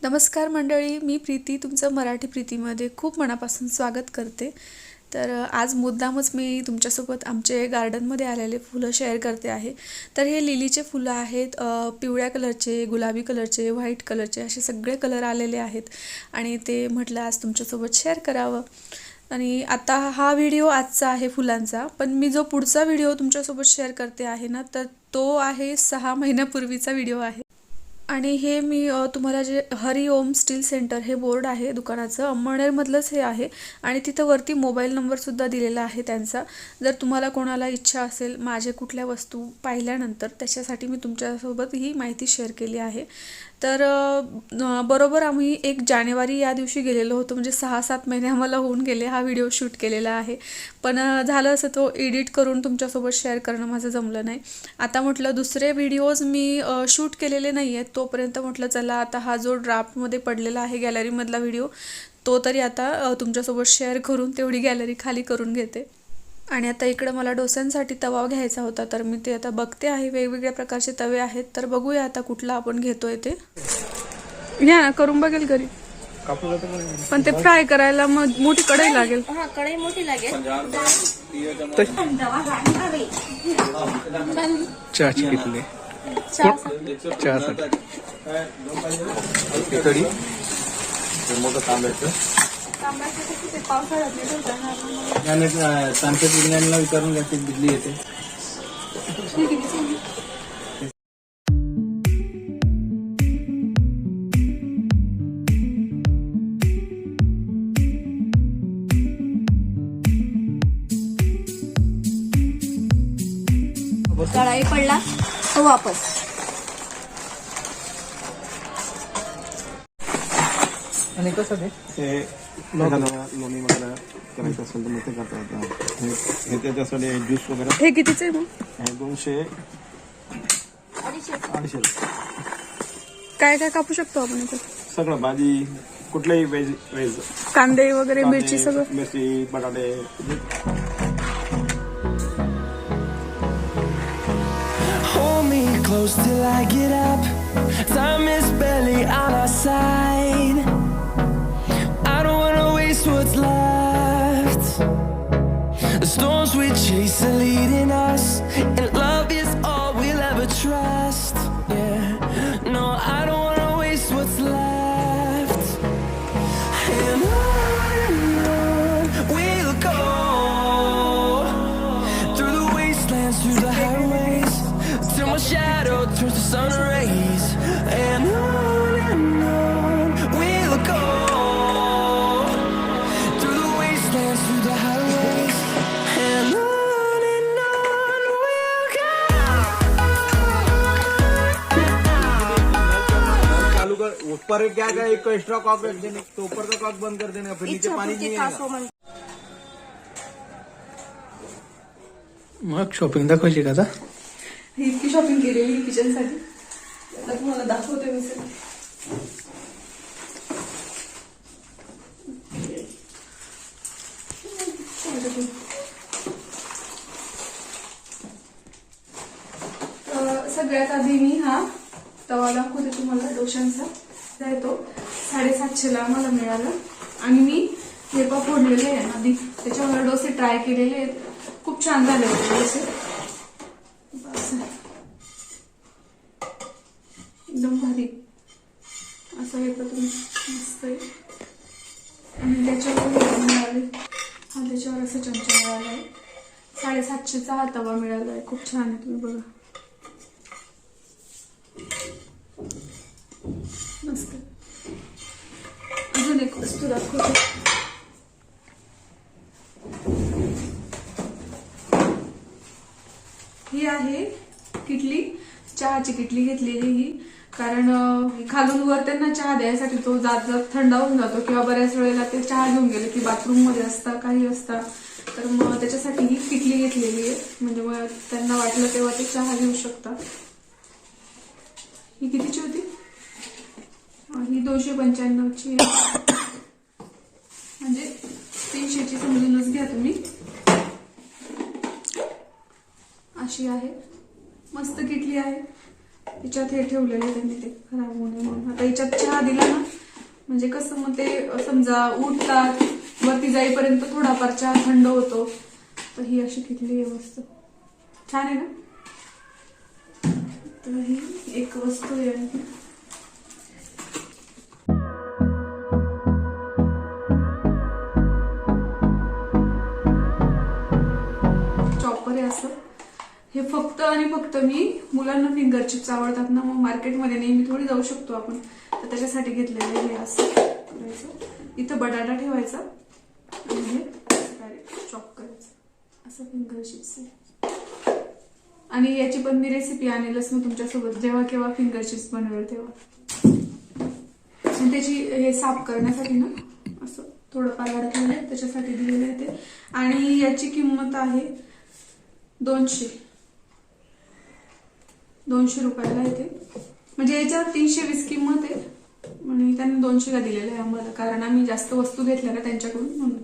नमस्कार मंडळी, मी प्रीती तुमचं मराठी प्रीतीमध्ये खूप मनापासून स्वागत करते। तर आज मुद्दामच मी तुमच्यासोबत आमचे गार्डनमध्ये आलेले फुलं शेअर करते आहे। तर हे लिलीचे फुलं आहेत, पिवळ्या कलरचे, गुलाबी कलरचे, व्हाईट कलरचे असे सगळे कलर आलेले आहेत आणि ते म्हटलं आज तुमच्यासोबत शेअर करावं। आणि आता हा व्हिडिओ आजचा आहे फुलांचा, पण मी जो पुढचा व्हिडिओ तुमच्यासोबत शेअर करते आहे ना, तर तो आहे 6 महिन्यापूर्वीचा व्हिडिओ आहे। आणि हे मी तुम्हाला जे हरी ओम स्टील सेंटर हे बोर्ड आहे दुकानाचं, अंमळनेरमधलंच हे आहे आणि तिथं वरती मोबाईल नंबरसुद्धा दिलेला आहे त्यांचा। जर तुम्हाला कोणाला इच्छा असेल माझे कुठल्या वस्तू पाहिल्यानंतर, त्याच्यासाठी मी तुमच्यासोबत ही माहिती शेअर केली आहे। तर बरोबर आम्ही 1 जानेवारी या दिवशी गेलेलो होतो, म्हणजे 6-7 महिने आम्हाला होऊन गेले हा व्हिडिओ शूट केलेला आहे। पण झालं असं, तो एडिट करून तुमच्यासोबत शेअर करणं माझं जमलं नाही। आता म्हटलं दुसरे व्हिडिओज मी शूट केलेले नाही आहेत, तोपर्यंत म्हटलं चला आता हा जो ड्राफ्टमध्ये पडलेला आहे गॅलरीमधला व्हिडिओ, तो तरी आता तुमच्यासोबत शेअर करून तेवढी गॅलरी खाली करून घेते। आणि आता इकडे मला डोस्यांसाठी तवा घ्यायचा होता, तर मी ते आता बघते आहे। वेगवेगळ्या प्रकारचे तवे आहेत, तर बघूया आता कुठला आपण घेतोय ते। या ना करून बघेल घरी, पण ते फ्राय करायला मग मोठी कढई लागेल। हां, कढई मोठी लागेल। चहाची किटली, चहासाठी कढी, मोठं तांब्याचं विज्ञानाला विचारून घ्या, ती बिजली येते। कढाई पडला तो वापस। आणि कसं ते लोणी वगैरे करायचं असेल तर मग ते करता येतं। हे त्याच्यासाठी ज्यूस वगैरे। हे कितीचे आहे मग? हे 200 250। काय काय कापू शकतो आपण इथे? सगळं भाजी, कुठल्याही वेज कांदे वगैरे, मिरची, सगळं। मिरची, बटाटे। Close till I get up. Time is barely on our side. I don't wanna waste what's left. The storms we chase are leading us, and love is all we'll ever trust. Yeah, no, I don't wanna waste what's left. And on we'll go, through the wastelands, through the highways, till my shadow turns to sun rays. And on we'll go, through the wastelands, through the highways. And on we'll go. चालू कर, ऊपर क्या का एक extra cock रख देने, तो ऊपर का कॉक बंद कर देना, फिर नीचे पानी नहीं आएगा। मग शॉपिंग दाखवायची का आता? इतकी शॉपिंग केलेली किचनसाठी, आता तुम्हाला दाखवते मी सगळं। सगळ्यात आधी मी हा तवा दाखवते तुम्हाला डोशांचा। तो 750 ला मला मिळाला आणि मी हे फोडलेले आहे आधी, त्याच्यावर डोसे ट्राय केलेले आहेत, खूप छान झाले होते डोसे, एकदम भारी असं हे तुम्ही मस्त आहे। आणि त्याच्यावर मिळाले, हा त्याच्यावर असं चमचा मिळाला आहे। 750चा हा तवा मिळाला आहे, खूप छान आहे, तुम्ही बघा मस्त। अजून एक वस्तू दाखवते, ही आहे किटली, चहाची किटली घेतलेली ही, कारण खालून वर त्यांना चहा द्यायसाठी तो जात जात थंड होऊन जातो, किंवा बऱ्याच वेळेला ते चहा घेऊन गेले की बाथरूम मध्ये असता, काही असता, तर मग त्याच्यासाठी ही किटली घेतलेली आहे, म्हणजे मग त्यांना वाटलं तेव्हा ते चहा घेऊ शकतात। ही कितीची होती? ही 295ची आहे, म्हणजे 300ची समजूनच घ्या तुम्ही। अशी आहे, मस्त किटली आहे। त्याच्यात हे ठेवलेलं त्यांनी ते खराब होऊ नये म्हणून. आता याच्यात चहा दिला ना म्हणजे कसं मग ते समजा उठतात वरती जाईपर्यंत थोडाफार चहा थंड होतो. तर ही अशी किटली आहे मस्त छान आहे ना. तर ही एक वस्तू आहे. चॉपर आहे असं. हे फक्त आणि फक्त मी मुलांना फिंगर चिप्स आवडतात ना मग मार्केटमध्ये नेहमी थोडी जाऊ शकतो आपण तर त्याच्यासाठी घेतलेलं आहे. हे असं करायचं इथं बटाटा ठेवायचा आणि हे डायरेक्ट चॉप करायचं असं फिंगर चिप्स आहे. आणि याची पण मी रेसिपी आणेलच मग तुमच्यासोबत जेव्हा केव्हा फिंगर चिप्स बनवेल तेव्हा. आणि त्याची हे साफ करण्यासाठी ना असं थोडंफार अडकलेलं आहे त्याच्यासाठी दिलेलं आहे ते. आणि याची किंमत आहे 200 रुपयाला आहे ते. म्हणजे याच्यावर 320 किंमत आहे आणि त्यांनी 200ला दिलेलं आहे आम्हाला कारण आम्ही जास्त वस्तू घेतल्या ना त्यांच्याकडून म्हणून.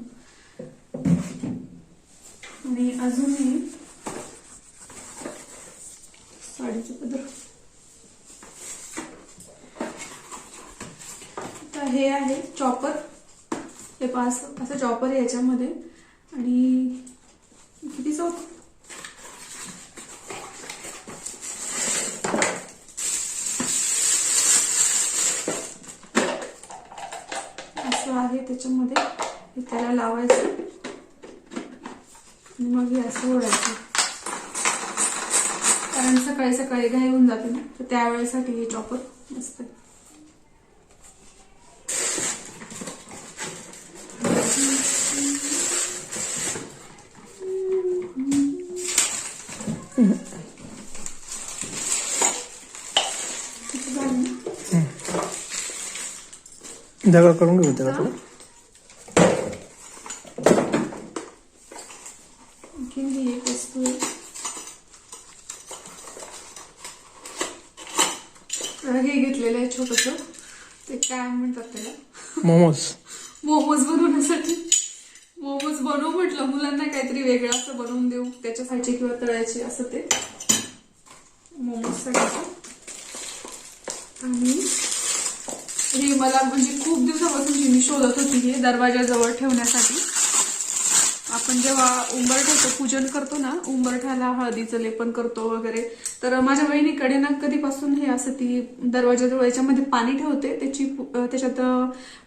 आणि अजूनही साडीचं पदर. तर हे आहे चॉपर. हे पास असं चॉपर आहे याच्यामध्ये आणि कितीच होत असं आहे त्याच्यामध्ये. हे त्याला लावायचं आणि मग हे असं ओढायचं कारण सकाळी सकाळी घाई होऊन जाते ना तर त्यावेळेसाठी हे चॉपर मस्त आहे. जागा करून घेऊ त्याला थोडं. आणखीन ही एक वस्तू आहे. हे घेतलेलं आहे छोटस ते काय म्हणतात त्याला मोमोज बनवण्यासाठी. मोमोज बनवू म्हटलं मुलांना काहीतरी वेगळं असं बनवून देऊ त्याच्यासाठी किंवा तळायचे असं ते मोमोज साठी. आणि हे मला म्हणजे खूप दिवसापासून मी शोधत होती हे दरवाजाजवळ ठेवण्यासाठी. आपण जेव्हा उंबरठ्याचं पूजन करतो ना उंबरठ्याला हळदीचं लेपन करतो वगैरे तर माझ्या बहिणीकडे ना कधीपासून हे असं ती दरवाजाजवळ याच्यामध्ये पाणी ठेवते त्याच्यात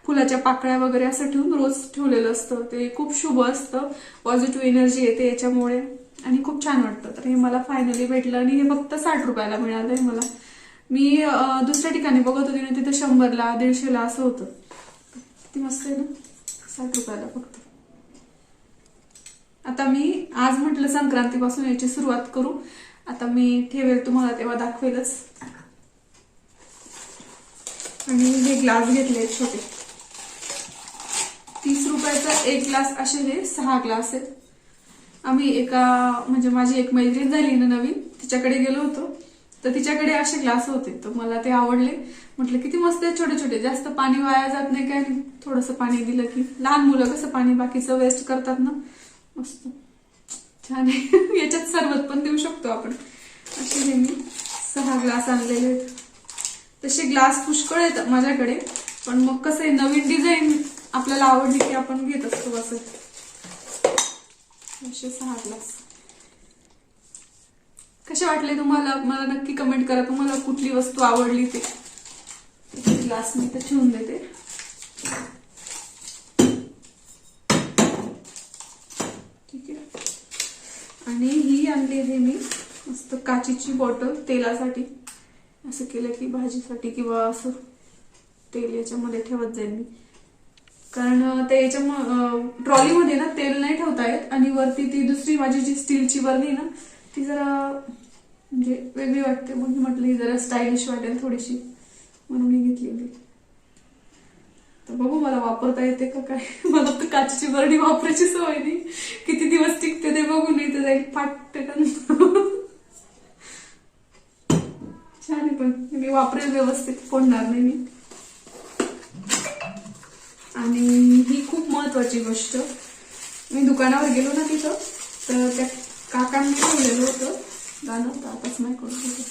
फुलाच्या पाकळ्या वगैरे असं ठेवून रोज ठेवलेलं असतं. ते खूप शुभ असतं पॉझिटिव्ह एनर्जी येते याच्यामुळे आणि खूप छान वाटतं. तर हे मला फायनली भेटलं आणि हे फक्त 60 रुपयाला मिळालंय मला. मी दुसऱ्या ठिकाणी बघत होती ना तिथं 100ला 150ला असं होतं. किती मस्त आहे ना 60 रुपयाला फक्त. आता मी आज म्हटलं संक्रांतीपासून याची सुरुवात करू. आता मी ठेवेल तुम्हाला तेव्हा दाखवेलच. आणि हे ग्लास घेतले छोटे 30 रुपयाचा एक ग्लास. असे हे 6 ग्लास आहेत. आम्ही एका म्हणजे माझी एक मैत्रीण झाली ना नवीन तिच्याकडे गेलो होतो तर तिच्याकडे असे ग्लास होते तर मला ते आवडले. म्हटलं किती मस्त आहे छोटे छोटे जास्त पाणी वाया जात नाही काय थोडंसं पाणी दिलं की. लहान मुलं कसं पाणी बाकीचं वेस्ट करतात ना मस्त छान आहे. याच्यात सरबत पण देऊ शकतो आपण. असे हे मी 6 ग्लास आणलेले आहेत. तसे ग्लास पुष्कळ आहेत माझ्याकडे पण मग कसं आहे नवीन डिझाईन आपल्याला आवडली की आपण घेत असतो असं. असे 6 ग्लास कसे वाटले तुम्हाला मला नक्की कमेंट करा. तुम्हाला कुठली वस्तू आवडली ते. ग्लास मी तर ठेवून देते. ठीक आहे. आणि ही आणली आहे मी मस्त काचीची बॉटल तेलासाठी. असं केलं की भाजीसाठी किंवा असं तेल याच्यामध्ये ठेवत जाईल मी कारण ते याच्या ट्रॉलीमध्ये ना तेल नाही ठेवता येत. आणि वरती ती दुसरी माझी जी स्टीलची बरणी ना ती जरा म्हणजे वेगळी वाटते म्हणून म्हटलं ही जरा स्टायलिश वाटेल थोडीशी म्हणून मी घेतली. तर बघू मला वापरता येते का काय. मला तर काचेची बरणी वापरायची सवय नाही. किती दिवस टिकते ते बघून इथे जाईल फाटकन. छान आहे पण मी वापरेल व्यवस्थित फोडणार नाही मी. आणि ही खूप महत्वाची गोष्ट मी दुकानावर गेलो ना तिथं तर त्या काकांनी ठेवलेलं होतं गाणं तर आताच नाही करू शकत.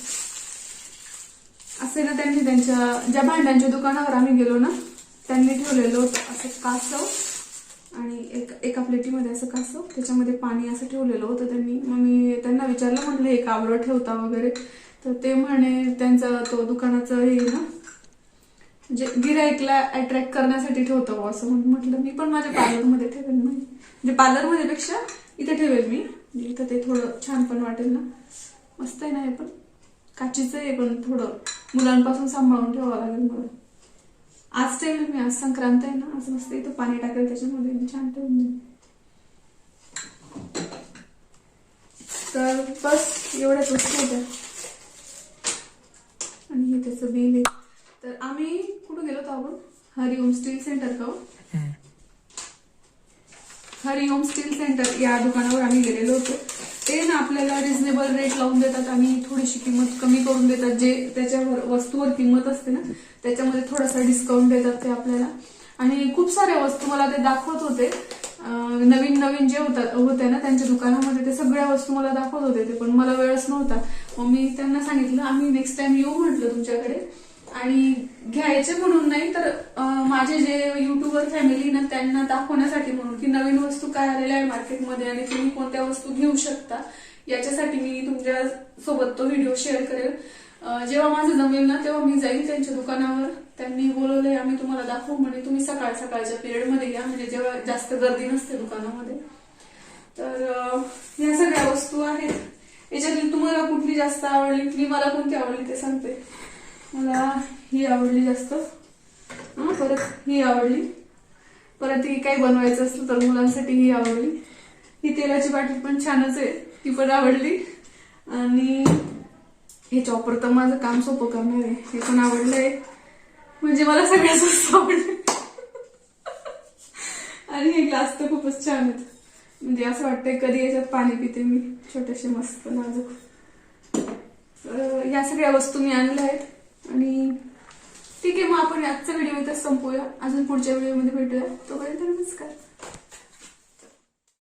असे ना त्यांनी त्यांच्या ज्या भांड्यांच्या दुकानावर आम्ही गेलो ना त्यांनी ठेवलेलं होतं असं कासव आणि एका प्लेटीमध्ये असं कासव त्याच्यामध्ये पाणी असं ठेवलेलं होतं त्यांनी. मग मी त्यांना विचारलं म्हटलं हे का बरं ठेवता वगैरे, तर ते म्हणे त्यांचा तो दुकानाचं हे ना म्हणजे गिराईकला अट्रॅक्ट करण्यासाठी ठेवतो असं. म्हटलं मी पण माझ्या पार्लरमध्ये ठेवेल ना, म्हणजे पार्लरमध्ये पेक्षा इथे ठेवेल मी, म्हणजे इथं ते थोडं छान पण वाटेल ना. मस्त आहे ना हे, पण काचीचं आहे पण थोडं मुलांपासून सांभाळून ठेवावं लागेल मला. आज ठेवेल मी, आज संक्रांत आहे ना, आज मस्त इथं पाणी टाकेल त्याच्यामध्ये छान ठेवून देईन. तर बस एवढ्याच वस्तू होत्या आणि हे त्याचं बिल आहे. तर आम्ही कुठं गेलो होतो आपण, हरिओम स्टील सेंटर का, हरिओम स्टील सेंटर या दुकानावर आम्ही गेलेलो होतो. ते ना आपल्याला रिझनेबल रेट लावून देतात आणि थोडीशी किंमत कमी करून देतात. जे त्याच्यावर वस्तूवर किंमत असते ना त्याच्यामध्ये थोडासा डिस्काउंट देतात ते आपल्याला. आणि खूप साऱ्या वस्तू मला ते दाखवत होते, नवीन नवीन जे होते ना त्यांच्या दुकानामध्ये ते सगळ्या वस्तू मला दाखवत होते ते, पण मला वेळच नव्हता. मग मी त्यांना सांगितलं आम्ही नेक्स्ट टाइम येऊ म्हटलं तुमच्याकडे, आणि घ्यायचे म्हणून नाही तर माझे जे युट्यूबर फॅमिली ना त्यांना दाखवण्यासाठी म्हणून की नवीन वस्तू काय आलेल्या आहे मार्केटमध्ये आणि तुम्ही कोणत्या वस्तू घेऊ शकता याच्यासाठी मी तुमच्या सोबत तो व्हिडिओ शेअर करेल. जेव्हा माझं जमेल ना तेव्हा मी जाईल त्यांच्या दुकानावर. त्यांनी बोलवलंय आम्ही तुम्हाला दाखवू म्हणे, तुम्ही सकाळच्या पिरियडमध्ये या म्हणजे जेव्हा जास्त गर्दी नसते दुकानामध्ये. तर ह्या सगळ्या वस्तू आहेत. याच्यातली तुम्हाला कुठली जास्त आवडली, मला कोणती आवडली ते सांगते. मला ही आवडली जास्त, परत ही आवडली, परत ही काही बनवायचं असलं तर मुलांसाठी ही आवडली. ही तेलाची बाटली पण छानच आहे, ती पण आवडली. आणि हे चॉपर तर माझं काम सोपं करणार आहे, हे पण आवडलंय. म्हणजे मला सगळ्याच वस्तू आवडले. आणि हे ग्लास तर खूपच छान आहेत, म्हणजे असं वाटतंय कधी याच्यात पाणी पिते मी, छोटेसे मस्त नाजूक. या सगळ्या वस्तू मी आणल्या आहेत. आणि ठीक आहे, मग आपण आजचा व्हिडिओ इथं संपवूया. अजून पुढच्या व्हिडिओमध्ये भेटूया. तोपर्यंत नमस्कार.